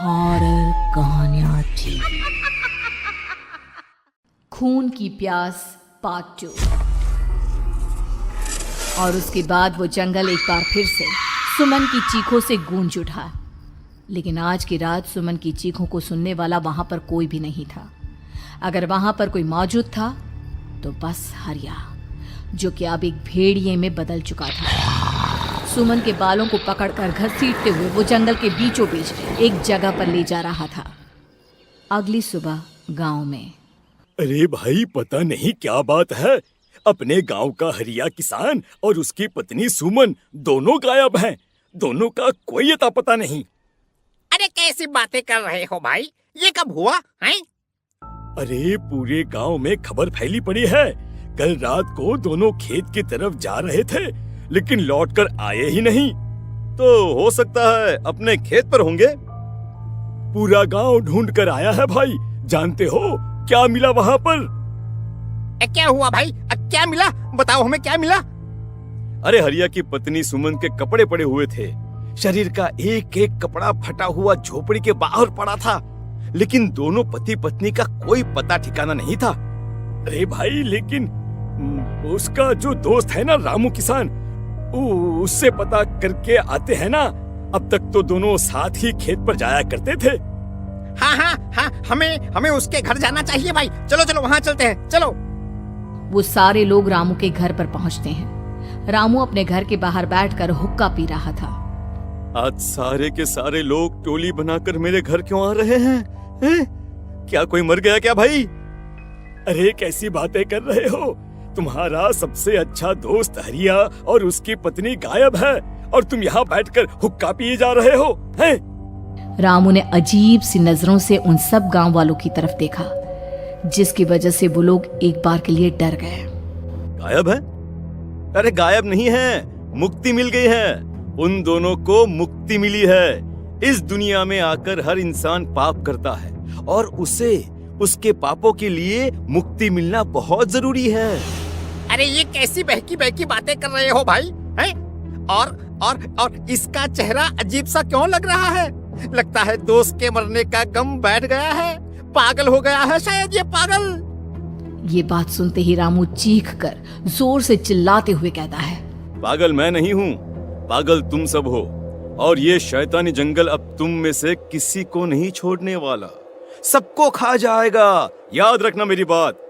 Horror कहानियां थी। खून की प्यास पार्ट 2। और उसके बाद वो जंगल एक बार फिर से सुमन की चीखों से गूंज उठा। लेकिन आज की रात सुमन की चीखों को सुनने वाला वहां पर कोई भी नहीं था। अगर वहां पर कोई मौजूद था तो बस हरिया, जो कि अब एक भेड़िए में बदल चुका था। सुमन के बालों को पकड़कर घसीटते हुए वो जंगल के बीचों बीच एक जगह पर ले जा रहा था। अगली सुबह गांव में। अरे भाई, पता नहीं क्या बात है, अपने गांव का हरिया किसान और उसकी पत्नी सुमन दोनों गायब हैं। दोनों का कोई अता पता नहीं। अरे कैसी बातें कर रहे हो भाई, ये कब हुआ है? अरे पूरे गांव में खबर फैली पड़ी है। कल रात को दोनों खेत की तरफ जा रहे थे, लेकिन लौटकर आए ही नहीं। तो हो सकता है अपने खेत पर होंगे। पूरा गांव ढूंढ कर आया है भाई। जानते हो क्या मिला वहां पर? क्या हुआ भाई? क्या मिला? बताओ हमें, क्या मिला? अरे हरिया की पत्नी सुमन के कपड़े पड़े हुए थे। शरीर का एक एक कपड़ा फटा हुआ झोपड़ी के बाहर पड़ा था, लेकिन दोनों पति पत्नी का कोई पता ठिकाना नहीं था। अरे भाई, लेकिन उसका जो दोस्त है ना रामू किसान, उससे पता करके आते हैं ना। अब तक तो दोनों साथ ही खेत पर जाया करते थे। हाँ, हमें उसके घर जाना चाहिए भाई। चलो वहाँ चलते हैं, चलो। वो सारे लोग रामू के घर पर पहुंचते हैं। रामू अपने घर के बाहर बैठकर हुक्का पी रहा था। आज सारे के सारे लोग टोली बनाकर मेरे घर क्यों आ रहे हैं? क्या कोई मर गया क्या भाई? अरे कैसी बातें कर रहे हो? तुम्हारा सबसे अच्छा दोस्त हरिया और उसकी पत्नी गायब है, और तुम यहाँ बैठकर हुक्का पिए जा रहे हो हैं? रामू ने अजीब सी नजरों से उन सब गांव वालों की तरफ देखा, जिसकी वजह से वो लोग एक बार के लिए डर गए। गायब है? अरे गायब नहीं है, मुक्ति मिल गई है। उन दोनों को मुक्ति मिली है। इस दुनिया में आकर हर इंसान पाप करता है, और उसे उसके पापों के लिए मुक्ति मिलना बहुत जरूरी है। अरे ये कैसी बहकी बातें कर रहे हो भाई, हैं? और इसका चेहरा अजीब सा क्यों लग रहा है? लगता है दोस्त के मरने का गम बैठ गया है। पागल हो गया है शायद ये पागल। ये बात सुनते ही रामू चीख कर जोर से चिल्लाते हुए कहता है, पागल मैं नहीं हूँ, पागल तुम सब हो। और ये शैतानी जंगल अब तुम में से किसी को नहीं छोड़ने वाला, सबको खा जाएगा। याद रखना मेरी बात।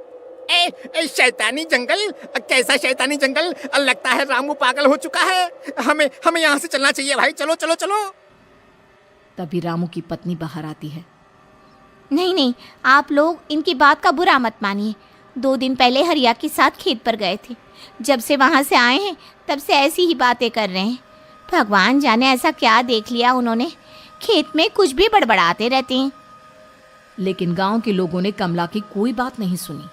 शैतानी जंगल? कैसा शैतानी जंगल? लगता है रामू पागल हो चुका है। हमें यहाँ से चलना चाहिए भाई। चलो। तभी रामू की पत्नी बाहर आती है। नहीं, आप लोग इनकी बात का बुरा मत मानिए। 2 दिन पहले हरिया के साथ खेत पर गए थे। जब से वहाँ से आए हैं तब से ऐसी ही बातें कर रहे हैं। भगवान जाने ऐसा क्या देख लिया उन्होंने, खेत में कुछ भी बड़बड़ाते रहते हैं। लेकिन गांव के लोगों ने कमला की कोई बात नहीं सुनी,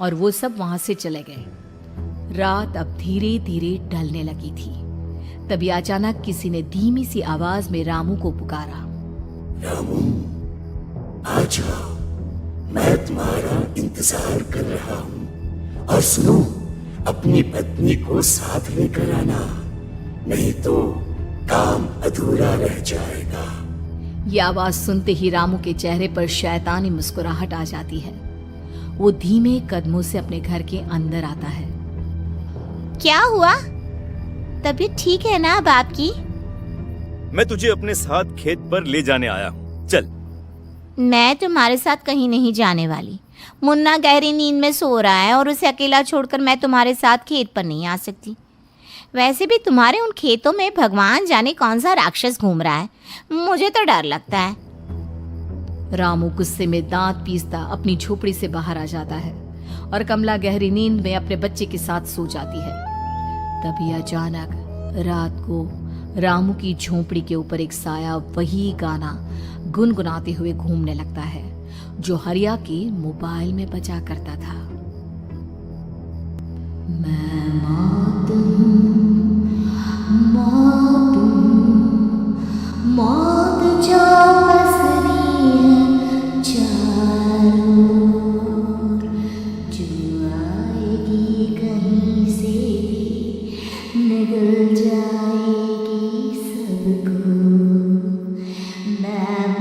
और वो सब वहां से चले गए। रात अब धीरे धीरे ढलने लगी थी। तभी अचानक किसी ने धीमी सी आवाज में रामू को पुकारा। रामू, आ जाओ, मैं तुम्हारा इंतजार कर रहा हूँ। और सुनो, अपनी पत्नी को साथ लेकर आना, नहीं तो काम अधूरा रह जाएगा। ये आवाज सुनते ही रामू के चेहरे पर शैतानी मुस्कुराहट आ जाती है। वो धीमे कदमों से अपने घर के अंदर आता है। क्या हुआ? तबीयत ठीक है ना अब आपकी? मैं तुझे अपने साथ खेत पर ले जाने आया हूँ, चल। मैं तुम्हारे साथ कहीं नहीं जाने वाली। मुन्ना गहरी नींद में सो रहा है, और उसे अकेला छोड़कर मैं तुम्हारे साथ खेत पर नहीं आ सकती। वैसे भी तुम्हारे उन खेतों में भगवान जाने कौन सा राक्षस घूम रहा है, मुझे तो डर लगता है। रामू गुस्से में दांत पीसता अपनी झोपड़ी से बाहर आ जाता है, और कमला गहरी नींद में अपने बच्चे के साथ सो जाती है। तभी अचानक रात को रामू की झोपड़ी के ऊपर एक साया वही गाना गुनगुनाते हुए घूमने लगता है, जो हरिया के मोबाइल में बजा करता था। मैं मौत जो पसरी है चारों ओर, जो आएगी कहीं से भी निगल जाएगी सबको। मैं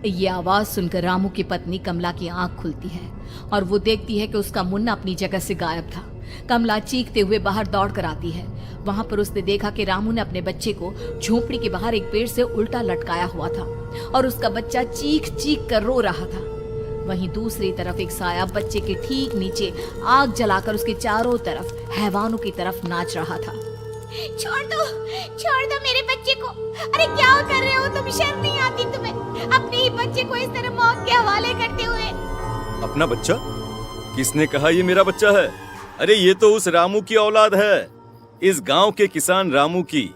ये आवाज सुनकर रामू की पत्नी कमला की आंख खुलती है और वो देखती है कि उसका मुन्ना अपनी जगह से गायब था। कमला चीखते हुए बाहर दौड़ कर आती है। वहां पर उसने देखा कि रामू ने अपने बच्चे को झोपड़ी के बाहर एक पेड़ से उल्टा लटकाया हुआ था और उसका बच्चा चीख चीख कर रो रहा था। वहीं दूसरी तरफ एक साया बच्चे के ठीक नीचे आग जलाकर उसके चारों तरफ हैवानों की तरफ नाच रहा था। छोड़ दो मेरे बच्चे को। अरे क्या कर रहे हो तुम? शर्म नहीं आती तुम्हें अपने ही बच्चे को इस तरह मौत के हवाले करते हुए? अपना बच्चा? किसने कहा ये मेरा बच्चा है? अरे ये तो उस रामू की औलाद है, इस गांव के किसान रामू की,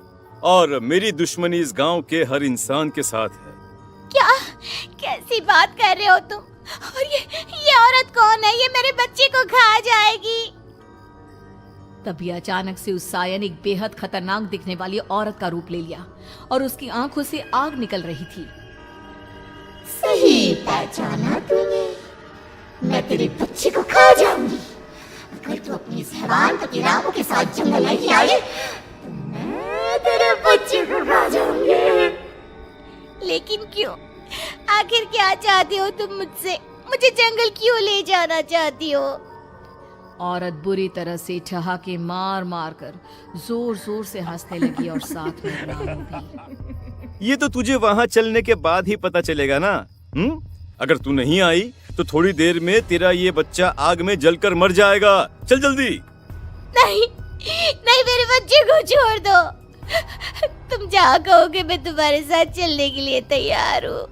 और मेरी दुश्मनी इस गांव के हर इंसान के साथ है। क्या कैसी बात कर रहे हो तुम? और ये औरत कौन है? ये मेरे बच्चे को खा जाएगी। तभी अचानक से उस साया ने एक बेहद खतरनाक दिखने वाली औरत का रूप ले लिया और उसकी आंखों से आग निकल रही थी। सही पहचाना तूने, मैं तेरे बच्चे को खा जाऊंगी। अगर तू अपनी इस हैवान पति रामू के साथ जंगल नहीं आई तो मैं तेरे बच्चे को खा जाऊंगी। लेकिन क्यों? आखिर क्या चाहती हो तुम मुझसे? मुझे जंगल क्यों ले जाना चाहती हो? औरत बुरी तरह से ठहाके मार मार कर जोर जोर से हंसने लगी और साथ में रामू भी। ये तो तुझे वहाँ चलने के बाद ही पता चलेगा ना। अगर तू नहीं आई तो थोड़ी देर में तेरा ये बच्चा आग में जलकर मर जाएगा। चल जल्दी। नहीं मेरे बच्चे को छोड़ दो। तुम जहाँ कहोगे मैं तुम्हारे साथ चलने के लिए तैयार हूँ।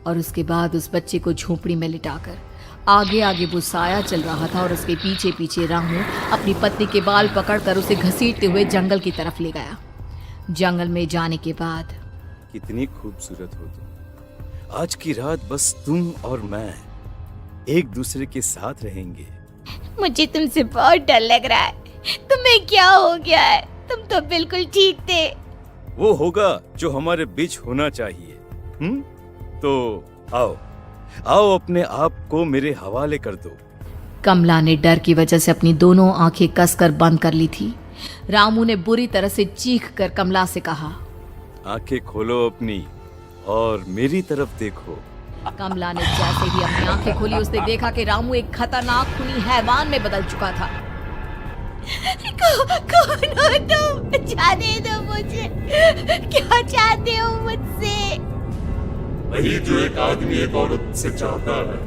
और उसके बाद उस बच्चे को झोपड़ी में लिटाकर आगे आगे वो साया चल रहा था और उसके पीछे पीछे रामू अपनी पत्नी के बाल पकड़कर उसे घसीटते हुए जंगल की तरफ ले गया। जंगल में जाने के बाद, कितनी खूबसूरत हो तुम। आज की रात बस तुम और मैं एक दूसरे के साथ रहेंगे। मुझे तुमसे बहुत डर लग रहा है। तुम्हें क्या हो गया है? तुम तो बिल्कुल ठीक थे। वो होगा जो हमारे बीच होना चाहिए। तो आओ अपने आप को मेरे हवाले कर दो। कमला ने डर की वजह से अपनी दोनों आंखें कसकर बंद कर ली थी। रामू ने बुरी तरह से चीख कर कमला से कहा, आंखें खोलो अपनी और मेरी तरफ देखो। कमला ने जैसे ही अपनी आंखें खोली उसने देखा कि रामू एक खतरनाक खूनी हैवान में बदल चुका था। कौन हो तुम? जाने दो मुझे। क्या चाहते हो मुझसे? वही जो एक आदमी एक औरत से चाहता है।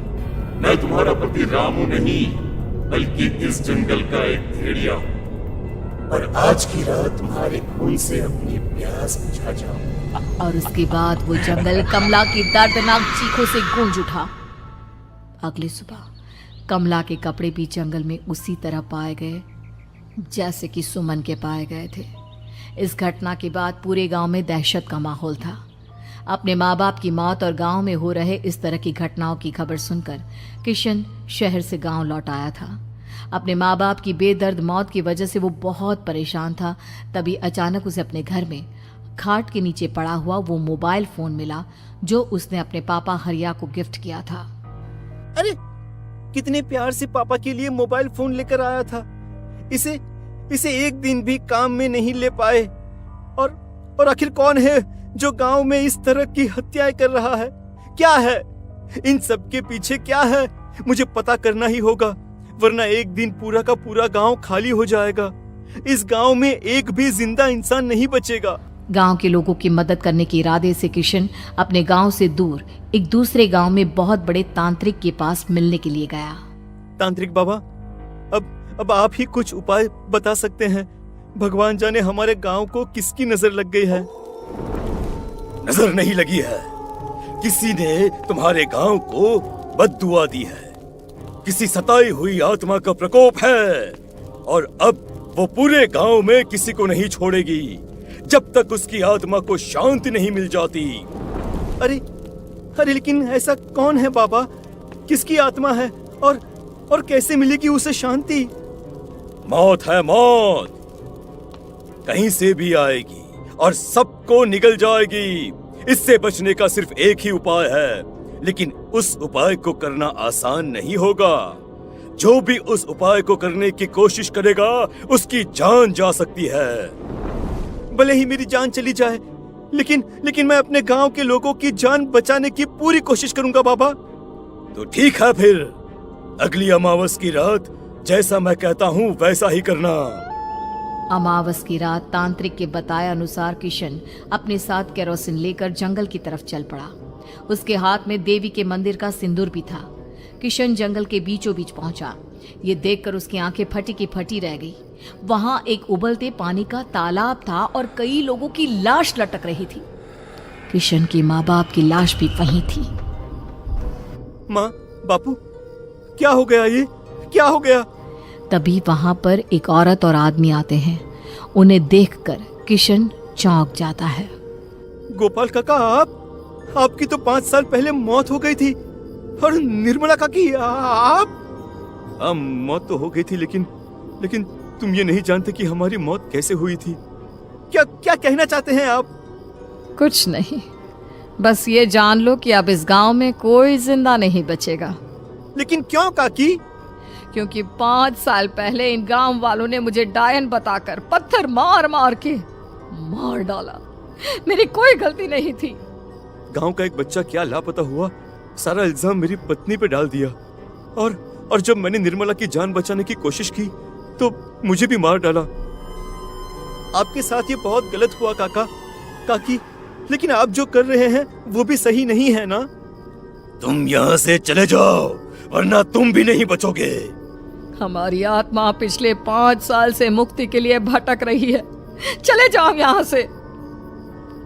मैं तुम्हारा पति रामू नहीं बल्कि इस जंगल का एक भेड़िया हूँ, और आज की रात तुम्हारे खून से अपनी प्यास बुझा जाऊं। और उसके बाद वो जंगल कमला की दर्दनाक चीखों से गूंज उठा। अगली सुबह कमला के कपड़े भी जंगल में उसी तरह पाए गए जैसे कि सुमन के पाए गए थे। इस घटना के बाद पूरे गांव में दहशत का माहौल था। अपने माँ बाप की मौत और गांव में हो रहे इस तरह की घटनाओं की खबर सुनकर किशन शहर से गांव लौट आया था। अपने माँ बाप की बेदर्द मौत की वजह से वो बहुत परेशान था। तभी अचानक उसे अपने घर में खाट के नीचे पड़ा हुआ वो मोबाइल फोन मिला जो उसने अपने पापा हरिया को गिफ्ट किया था। अरे कितने प्यार से पापा के लिए मोबाइल फोन लेकर आया था। इसे एक दिन भी काम में नहीं ले पाए। और आखिर कौन है जो गांव में इस तरह की हत्याएं कर रहा है? क्या है इन सब के पीछे? क्या है? मुझे पता करना ही होगा, वरना एक दिन पूरा का पूरा गांव खाली हो जाएगा। इस गांव में एक भी जिंदा इंसान नहीं बचेगा। गांव के लोगों की मदद करने के इरादे से किशन अपने गांव से दूर एक दूसरे गांव में बहुत बड़े तांत्रिक के पास मिलने के लिए गया। तांत्रिक बाबा, अब आप ही कुछ उपाय बता सकते हैं। भगवान जाने हमारे गांव को किसकी नजर लग गई है। नजर नहीं लगी है, किसी ने तुम्हारे गांव को बद्दुआ दी है। किसी सताई हुई आत्मा का प्रकोप है और अब वो पूरे गांव में किसी को नहीं छोड़ेगी जब तक उसकी आत्मा को शांति नहीं मिल जाती। अरे लेकिन ऐसा कौन है बाबा? किसकी आत्मा है और कैसे मिलेगी उसे शांति? मौत है मौत, कहीं से भी आएगी और सबको निगल जाएगी। इससे बचने का सिर्फ एक ही उपाय है, लेकिन उस उपाय को करना आसान नहीं होगा। जो भी उस उपाय को करने की कोशिश करेगा उसकी जान जा सकती है। भले ही मेरी जान चली जाए, लेकिन मैं अपने गांव के लोगों की जान बचाने की पूरी कोशिश करूंगा बाबा। तो ठीक है, फिर अगली अमावस की रात जैसा मैं कहता हूँ वैसा ही करना। अमावस की रात तांत्रिक के बताए अनुसार किशन अपने साथ केरोसिन लेकर जंगल की तरफ चल पड़ा। उसके हाथ में देवी के मंदिर का सिंदूर भी था। किशन जंगल के बीचों बीच पहुंचा। ये देखकर उसकी आंखें फटी की फटी रह गई। वहां एक उबलते पानी का तालाब था और कई लोगों की लाश लटक रही थी। किशन के माँ बाप की लाश भी वहीं थी। माँ, बापू, क्या हो गया? ये क्या हो गया? तभी वहां पर एक औरत और आदमी आते हैं। उन्हें देखकर किशन चौंक जाता है। गोपाल काका, आपकी तो 5 साल पहले मौत हो गई थी। और निर्मला काकी, आप? मौत तो हो गई थी, लेकिन तुम ये नहीं जानते कि हमारी मौत कैसे हुई थी। क्या कहना चाहते हैं आप? कुछ नहीं, बस ये जान लो कि अब इस गांव में कोई जिंदा नहीं बचेगा। लेकिन क्यों काकी? क्योंकि 5 साल पहले इन गांव वालों ने मुझे डायन बताकर पत्थर मार मार के मार डाला। मेरी कोई गलती नहीं थी। गांव का एक बच्चा क्या लापता हुआ, सारा इल्जाम मेरी पत्नी पे डाल दिया। और जब मैंने निर्मला की जान बचाने की कोशिश की तो मुझे भी मार डाला। आपके साथ ये बहुत गलत हुआ काकी, लेकिन आप जो कर रहे हैं वो भी सही नहीं है ना? तुम यहाँ से चले जाओ वरना तुम भी नहीं बचोगे। हमारी आत्मा पिछले 5 साल से मुक्ति के लिए भटक रही है। चले जाओ यहाँ से।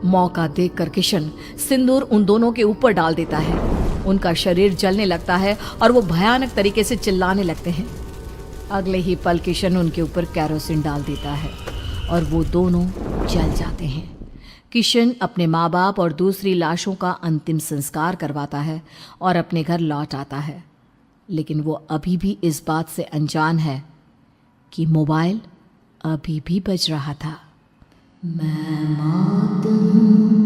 मौका देखकर किशन सिंदूर उन दोनों के ऊपर डाल देता है। उनका शरीर जलने लगता है और वो भयानक तरीके से चिल्लाने लगते हैं। अगले ही पल किशन उनके ऊपर केरोसिन डाल देता है और वो दोनों जल जाते हैं। किशन अपने माँ बाप और दूसरी लाशों का अंतिम संस्कार करवाता है और अपने घर लौट आता है। लेकिन वो अभी भी इस बात से अनजान है कि मोबाइल अभी भी बज रहा था। मैं मौत हूँ।